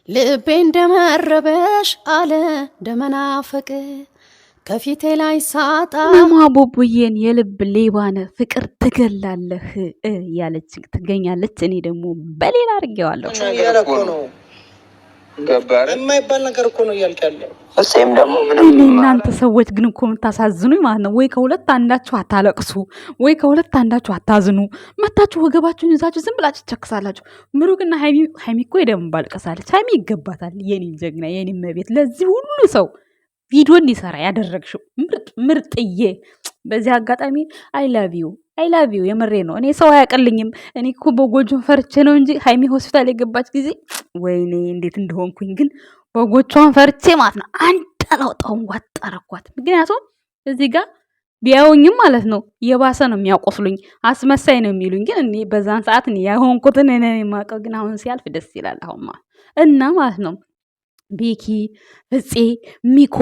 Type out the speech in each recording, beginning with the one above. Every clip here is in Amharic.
ልቤ እንደመረበሽ አለ እንደመናፈቅ ከፊቴ ላይ ሳጣ ማቡቡዬን የልብ ሌባነ ፍቅር ትገላለህ ያለች ትገኛለች። እኔ ደግሞ በሌላ አድርጌዋለሁ። የማይባል ነገር እኮ ነው እያልክ ያለው። እኔ እናንተ ሰዎች ግን እኮ የምታሳዝኑኝ ማለት ነው። ወይ ከሁለት አንዳችሁ አታለቅሱ፣ ወይ ከሁለት አንዳችሁ አታዝኑ። መታችሁ ወገባችሁን ይዛችሁ ዝም ብላችሁ ትቸክሳላችሁ። ምሩቅና ሀይሚ እኮ የደም ባልቀሳለች። ሀይሚ ይገባታል። የኔ ጀግና፣ የኔ መቤት፣ ለዚህ ሁሉ ሰው ቪዲዮ እንዲሰራ ያደረግሽው ምርጥዬ። በዚህ አጋጣሚ አይ ላቭ ዩ የምሬ ነው። እኔ ሰው አያቀልኝም። እኔ እኮ በጎጆን ፈርቼ ነው እንጂ ሀይሚ ሆስፒታል የገባች ጊዜ ወይኔ እንዴት እንደሆንኩኝ ግን በጎቿን ፈርቼ ማለት ነው። አንድ አላውጣውን ዋጣረኳት። ምክንያቱም እዚህ ጋር ቢያዩኝም ማለት ነው የባሰ ነው የሚያቆስሉኝ፣ አስመሳይ ነው የሚሉኝ። ግን እኔ በዛን ሰዓት እኔ ያሆንኩትን እኔ የማውቀው። ግን አሁን ሲያልፍ ደስ ይላል። አሁን እና ማለት ነው ቤኪ ፍፄ ሚኮ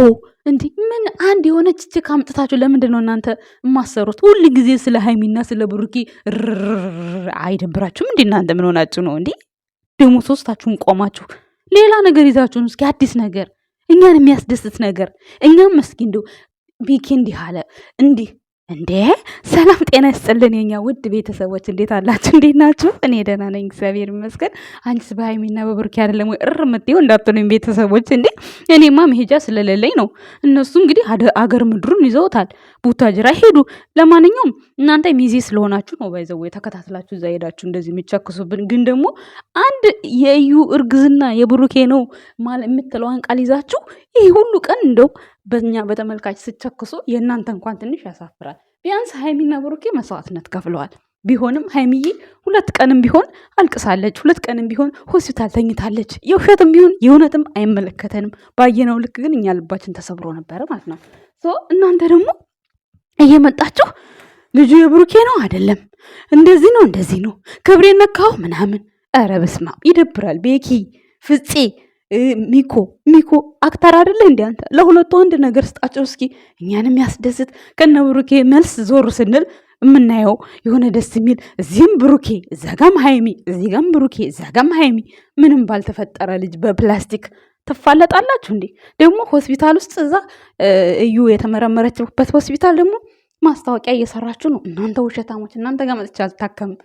እንዲህ ምን አንድ የሆነች ችክ አምጥታችሁ ለምንድን ነው እናንተ የማሰሩት? ሁል ጊዜ ስለ ሀይሚና ስለ ብሩኪ አይደብራችሁም እንዴ? እናንተ ምን ሆናችሁ ነው እንዴ? ደግሞ ሶስታችሁን ቆማችሁ ሌላ ነገር ይዛችሁን እስኪ አዲስ ነገር እኛን የሚያስደስት ነገር። እኛም እስኪ እንደው ቤኪ እንዲህ አለ እንዲህ እንዴ። ሰላም ጤና ይስጥልን የኛ ውድ ቤተሰቦች፣ እንዴት አላችሁ? እንዴት ናችሁ? እኔ ደህና ነኝ እግዚአብሔር ይመስገን። አንቺስ በሀይሚና በብሩኪ አይደለም ወይ እርምጤው እንዳትሉኝ ቤተሰቦች። እንዴ እኔማ መሄጃ ስለሌለኝ ነው። እነሱ እንግዲህ አገር ምድሩን ይዘውታል። ቡታጅራ ሄዱ። ለማንኛውም እናንተ ሚዜ ስለሆናችሁ ነው ባይዘው ተከታትላችሁ እዛ ሄዳችሁ እንደዚህ የሚቸክሱብን። ግን ደግሞ አንድ የእዩ እርግዝና የብሩኬ ነው ማለት የምትለዋን ቃል ይዛችሁ ይህ ሁሉ ቀን እንደው በእኛ በተመልካች ስቸክሱ የእናንተ እንኳን ትንሽ ያሳፍራል። ቢያንስ ሀይሚና ብሩኬ መስዋዕትነት ከፍለዋል። ቢሆንም ሀይሚዬ 2 ቀንም ቢሆን አልቅሳለች፣ 2 ቀንም ቢሆን ሆስፒታል ተኝታለች። የውሸትም ቢሆን የእውነትም አይመለከተንም። ባየነው ልክ ግን እኛ ልባችን ተሰብሮ ነበረ ማለት ነው። እናንተ ደግሞ እየመጣችሁ ልጁ የብሩኬ ነው አይደለም፣ እንደዚህ ነው ክብሬ ነካው ምናምን። ኧረ በስመ አብ ይደብራል። ቤኪ ፍፄ ሚኮ አክተር አይደለ እንዴ አንተ? ለሁለቱ አንድ ነገር ስጣቸው እስኪ እኛንም ያስደስት። ከነ ብሩኬ መልስ ዞር ስንል የምናየው የሆነ ደስ የሚል እዚህም ብሩኬ እዛጋም ሃይሚ፣ እዚጋም ብሩኬ እዛጋም ሃይሚ። ምንም ባልተፈጠረ ልጅ በፕላስቲክ ትፋለጣላችሁ እንዴ? ደግሞ ሆስፒታል ውስጥ እዛ እዩ የተመረመረችበት ሆስፒታል ደግሞ ማስታወቂያ እየሰራችሁ ነው እናንተ ውሸታሞች። እናንተ ጋር መጥቻ አልታከምም።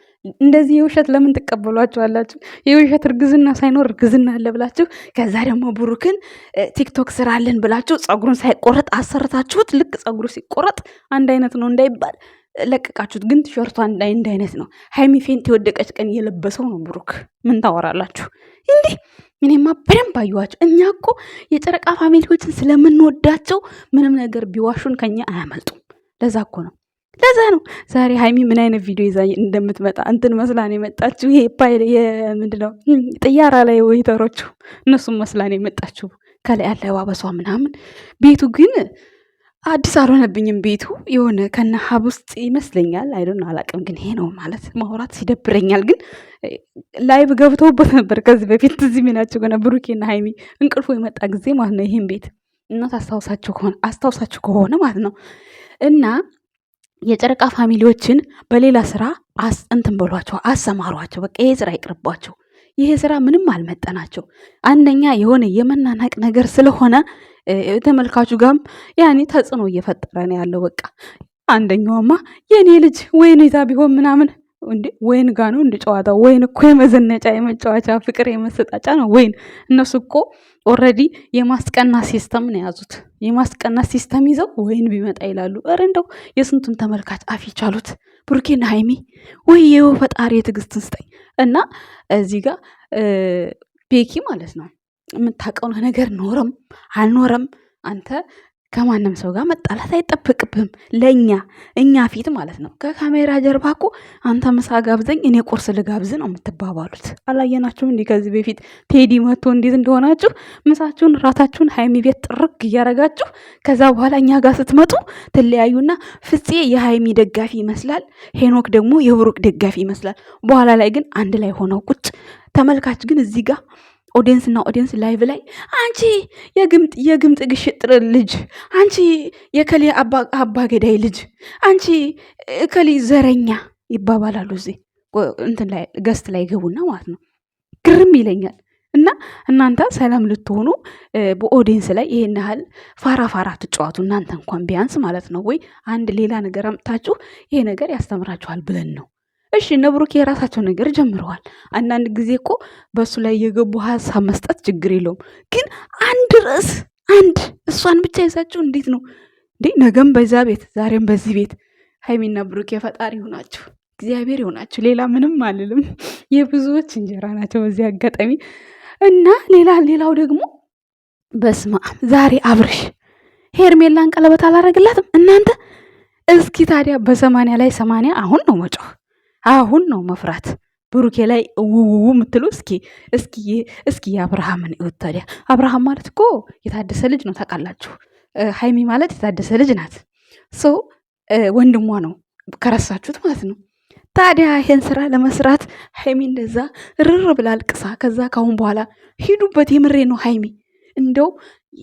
እንደዚህ የውሸት ለምን ትቀበሏችኋላችሁ? የውሸት እርግዝና ሳይኖር እርግዝና አለ ብላችሁ ከዛ ደግሞ ብሩክን ቲክቶክ ስራለን ብላችሁ ጸጉሩን ሳይቆረጥ አሰርታችሁት ልክ ጸጉሩ ሲቆረጥ አንድ አይነት ነው እንዳይባል ለቀቃችሁት። ግን ቲሸርቱ አንድ አይነት ነው። ሃይሚ ፌንት የወደቀች ቀን እየለበሰው ነው ብሩክ። ምን ታወራላችሁ እንዲህ? እኔማ በደንብ አየኋቸው። እኛ እኮ የጨረቃ ፋሚሊዎችን ስለምንወዳቸው ምንም ነገር ቢዋሹን ከኛ አያመልጡም። ለዛ እኮ ነው። ለዛ ነው ዛሬ ሃይሚ ምን አይነት ቪዲዮ ይዛ እንደምትመጣ እንትን መስላን የመጣችሁ። ይሄ ምንድነው ጥያራ ላይ ወይተሮቹ እነሱም መስላን የመጣችሁ ከላይ አለባበሷ ምናምን። ቤቱ ግን አዲስ አልሆነብኝም። ቤቱ የሆነ ከነ ሀብ ውስጥ ይመስለኛል። አይዶን አላቅም። ግን ይሄ ነው ማለት ማውራት ሲደብረኛል። ግን ላይቭ ገብተውበት ነበር ከዚህ በፊት እዚህ ሚናቸው ገና ብሩኬና ሃይሚ እንቅልፎ የመጣ ጊዜ ማለት ነው። ይሄን ቤት እናት አስታውሳችሁ ከሆነ ማለት ነው። እና የጨረቃ ፋሚሊዎችን በሌላ ስራ እንትን በሏቸው፣ አሰማሯቸው። በቃ ይሄ ስራ ይቅርባቸው። ይሄ ስራ ምንም አልመጠናቸው። አንደኛ የሆነ የመናናቅ ነገር ስለሆነ ተመልካቹ ጋርም ያኔ ተጽዕኖ እየፈጠረ ነው ያለው። በቃ አንደኛውማ የኔ ልጅ ወይን ይዛ ቢሆን ምናምን እንዴ ወይን ጋ ነው እንደ ጨዋታ። ወይን እኮ የመዘነጫ የመጫወቻ ፍቅር የመሰጣጫ ነው ወይን። እነሱ እኮ ኦልሬዲ የማስቀና ሲስተም ነው የያዙት። የማስቀና ሲስተም ይዘው ወይን ቢመጣ ይላሉ። ኧረ እንደው የስንቱን ተመልካች አፍ ይቻሉት ብሩኬና ሃይሚ። ወይዬው ፈጣሪ የትዕግስትን ስጠኝ። እና እዚህ ጋር ቤኪ ማለት ነው የምታውቀው ነገር ኖረም አልኖረም አንተ ከማንም ሰው ጋር መጣላት አይጠበቅብህም። እኛ ፊት ማለት ነው። ከካሜራ ጀርባ እኮ አንተ ምሳ ጋብዘኝ እኔ ቁርስ ልጋብዝ ነው የምትባባሉት። አላየናችሁም? እንዲህ ከዚህ በፊት ቴዲ መጥቶ እንዴት እንደሆናችሁ ምሳችሁን ራታችሁን ሃይሚ ቤት ጥርግ እያረጋችሁ ከዛ በኋላ እኛ ጋር ስትመጡ ትለያዩና ፍፄ የሃይሚ ደጋፊ ይመስላል፣ ሄኖክ ደግሞ የብሩክ ደጋፊ ይመስላል። በኋላ ላይ ግን አንድ ላይ ሆነው ቁጭ። ተመልካች ግን እዚህ ጋር ኦዲየንስ ላይቭ ላይ አንቺ የግምጥ ግሽጥር ልጅ፣ አንቺ የከሌ አባ ገዳይ ልጅ፣ አንቺ እከሌ ዘረኛ ይባባላሉ። እዚህ እንትን ላይ ገስት ላይ ገቡና ማለት ነው። ግርም ይለኛል። እና እናንተ ሰላም ልትሆኑ በኦዲየንስ ላይ ይሄን ያህል ፋራ ትጫወቱ እናንተ እንኳን ቢያንስ ማለት ነው። ወይ አንድ ሌላ ነገር አምጣችሁ ይሄ ነገር ያስተምራችኋል ብለን ነው። እሺ እነ ብሩክ የራሳቸው ነገር ጀምረዋል። አንዳንድ ጊዜ እኮ በእሱ ላይ የገቡ ሀሳብ መስጠት ችግር የለውም። ግን አንድ ርዕስ እሷን ብቻ ይዛችሁ እንዴት ነው እንዴ? ነገም በዛ ቤት ዛሬም በዚህ ቤት ሀይሚና ብሩክ የፈጣሪ ይሆናችሁ፣ እግዚአብሔር ይሆናችሁ። ሌላ ምንም አልልም። የብዙዎች እንጀራ ናቸው በዚህ አጋጣሚ። እና ሌላው ደግሞ በስመ አብ ዛሬ አብርሽ ሄርሜላን ቀለበት አላረግላትም እናንተ። እስኪ ታዲያ በ80 ላይ 80 አሁን ነው መጮህ፣ አሁን ነው መፍራት። ብሩኬ ላይ ውውው የምትሉ እስኪ የአብርሃምን እዩት። ታዲያ አብርሃም ማለት እኮ የታደሰ ልጅ ነው ታውቃላችሁ። ሀይሚ ማለት የታደሰ ልጅ ናት። ሰው ወንድሟ ነው ከረሳችሁት ማለት ነው። ታዲያ ይሄን ስራ ለመስራት ሀይሚ እንደዛ ርር ብላ አልቅሳ ከዛ ካሁን በኋላ ሂዱበት። የምሬ ነው ሀይሚ እንደው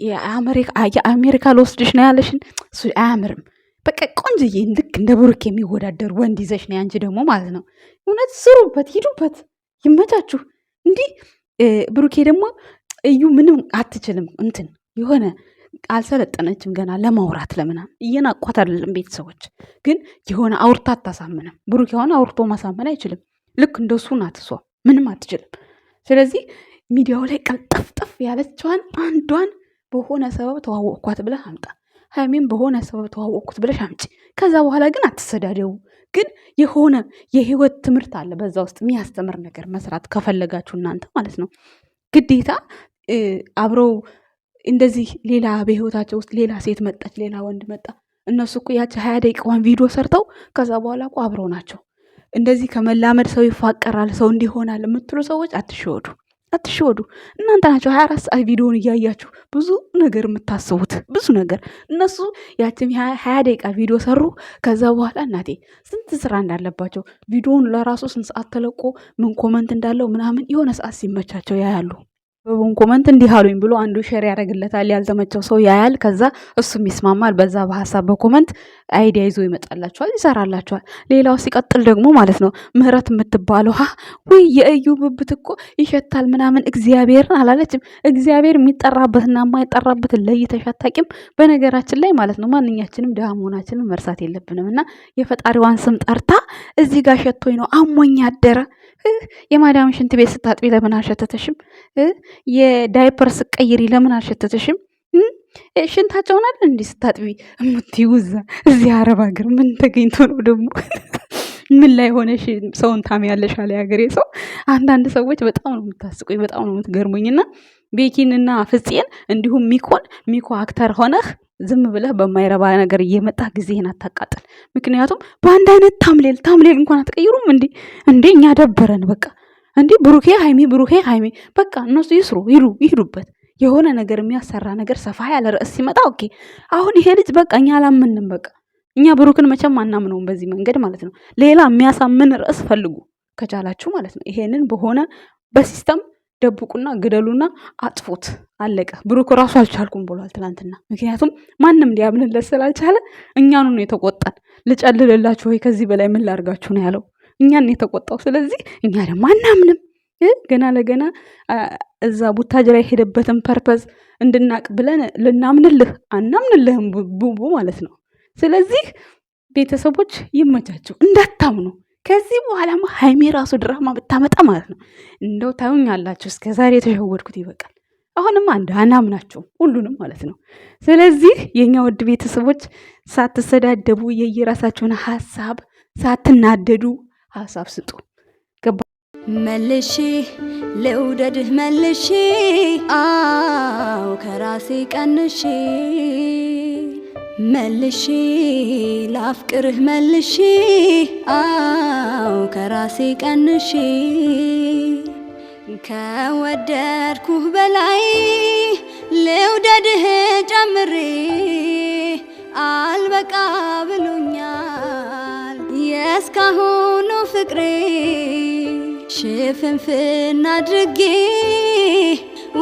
የአሜሪካ ልወስድሽ ነው ያለሽን እሱ አያምርም። በቃ ቆንጅዬ ልክ እንደ ብሩክ የሚወዳደር ወንድ ይዘሽ ነው አንቺ ደግሞ ማለት ነው። እውነት ስሩበት፣ ሂዱበት፣ ይመቻችሁ። እንዲህ ብሩኬ ደግሞ እዩ ምንም አትችልም እንትን የሆነ አልሰለጠነችም ገና ለማውራት ለምናምን እየናቋት አይደለም ቤተሰቦች፣ ግን የሆነ አውርታ አታሳምንም። ብሩክ የሆነ አውርቶ ማሳመን አይችልም። ልክ እንደሱ ናት እሷ፣ ምንም አትችልም። ስለዚህ ሚዲያው ላይ ቀልጠፍጠፍ ያለችዋን አንዷን በሆነ ሰበብ ተዋወቅኳት ብለህ አምጣ። ሀይሜን በሆነ ሰበብ ተዋወቅኩት ብለሽ አምጪ። ከዛ በኋላ ግን አትሰዳደቡ። ግን የሆነ የህይወት ትምህርት አለ በዛ ውስጥ የሚያስተምር ነገር መስራት ከፈለጋችሁ እናንተ ማለት ነው። ግዴታ አብረው እንደዚህ ሌላ በህይወታቸው ውስጥ ሌላ ሴት መጣች፣ ሌላ ወንድ መጣ። እነሱ እኮ ያቺ 20 ደቂቃዋን ቪዲዮ ሰርተው ከዛ በኋላ እኮ አብረው ናቸው። እንደዚህ ከመላመድ ሰው ይፋቀራል፣ ሰው እንዲሆናል የምትሉ ሰዎች አትሸወዱ። እናንተ ናቸው 24 ሰዓት ቪዲዮውን እያያችሁ ብዙ ነገር የምታስቡት ብዙ ነገር። እነሱ ያችም 20 ደቂቃ ቪዲዮ ሰሩ። ከዛ በኋላ እናቴ ስንት ስራ እንዳለባቸው ቪዲዮውን ለራሱ ስንት ሰዓት ተለቆ ምን ኮመንት እንዳለው ምናምን የሆነ ሰዓት ሲመቻቸው ያያሉ። በቡን ኮመንት እንዲህ አሉኝ ብሎ አንዱ ሼር ያደርግለታል፣ ያልተመቸው ሰው ያያል። ከዛ እሱም ይስማማል። በዛ በሀሳብ በኮመንት አይዲያ ይዞ ይመጣላችኋል፣ ይሰራላችኋል። ሌላው ሲቀጥል ደግሞ ማለት ነው ምህረት የምትባለው ወይ የእዩ ብብት እኮ ይሸታል ምናምን እግዚአብሔርን አላለችም። እግዚአብሔር የሚጠራበትና የማይጠራበትን ለይተሽ አታውቂም። በነገራችን ላይ ማለት ነው ማንኛችንም ድሃ መሆናችንን መርሳት የለብንም። እና የፈጣሪዋን ስም ጠርታ እዚህ ጋር ሸቶኝ ነው አሞኝ አደረ። የማዳም ሽንት ቤት ስታጥቢ ለምን አልሸተተሽም? የዳይፐር ስቀይሪ ለምን አልሸተተሽም? ሽንታቸውን አለ እንዲህ ስታጥቢ የምትይውዛ እዚህ አረብ ሀገር ምን ተገኝቶ ነው ደግሞ? ምን ላይ ሆነሽ ሰውን ታሚያለሽ አለ ያገሬ ሰው። አንዳንድ ሰዎች በጣም ነው የምታስቁኝ፣ በጣም ነው የምትገርሙኝና ቤኪንና ፍፄን እንዲሁም ሚኮ አክተር ሆነህ ዝም ብለህ በማይረባ ነገር እየመጣ ጊዜህን አታቃጥል። ምክንያቱም በአንድ አይነት ታምሌል እንኳን አትቀይሩም እንዴ? እኛ ደበረን በቃ እንዴ። ብሩኬ ሃይሚ በቃ እነሱ ይስሩ ይሄዱበት። የሆነ ነገር የሚያሰራ ነገር ሰፋ ያለ ርዕስ ሲመጣ ኦኬ። አሁን ይሄ ልጅ በቃ እኛ አላምንም። በቃ እኛ ብሩክን መቼም አናምነውም በዚህ መንገድ ማለት ነው። ሌላ የሚያሳምን ርዕስ ፈልጉ ከቻላችሁ ማለት ነው። ይሄንን በሆነ በሲስተም ደብቁና ግደሉና አጥፉት። አለቀ። ብሩክ ራሱ አልቻልኩም ብሏል ትናንትና። ምክንያቱም ማንም ሊያምንለት ስላልቻለ እኛኑ ነው የተቆጣን። ልጨልልላችሁ ወይ ከዚህ በላይ ምን ላርጋችሁ ነው ያለው። እኛን የተቆጣው። ስለዚህ እኛ ደግሞ አናምንም። ገና ለገና እዛ ቡታጅራ የሄደበትን ፐርፐዝ እንድናቅ ብለን አናምንልህም ቡቡ ማለት ነው። ስለዚህ ቤተሰቦች ይመቻችሁ፣ እንዳታምኑ። ከዚህ በኋላማ ሀይሚ ራሱ ድራማ ብታመጣ ማለት ነው እንደው ታዩኛላችሁ። እስከ ዛሬ የተሸወድኩት ይበቃል። አሁንም አናምናችሁ ሁሉንም ማለት ነው። ስለዚህ የኛ ውድ ቤተሰቦች ሳትሰዳደቡ የየራሳችሁን ሀሳብ ሳትናደዱ ሀሳብ ስጡ። መልሼ ልውደድህ መልሼ አው ከራሴ ቀንሼ መልሼ ላፍቅርህ መልሼ አው ከራሴ ቀንሼ ከወደድኩህ በላይ ልውደድህ ጨምሬ አልበቃ ብሎኛል የእስካሁኑ ፍቅሬ ሽፍንፍን አድርጌ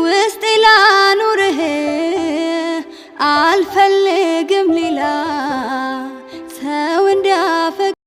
ውስጤ ላኑርህ አልፈልግም ሌላ ሰው እንዲያፈቅር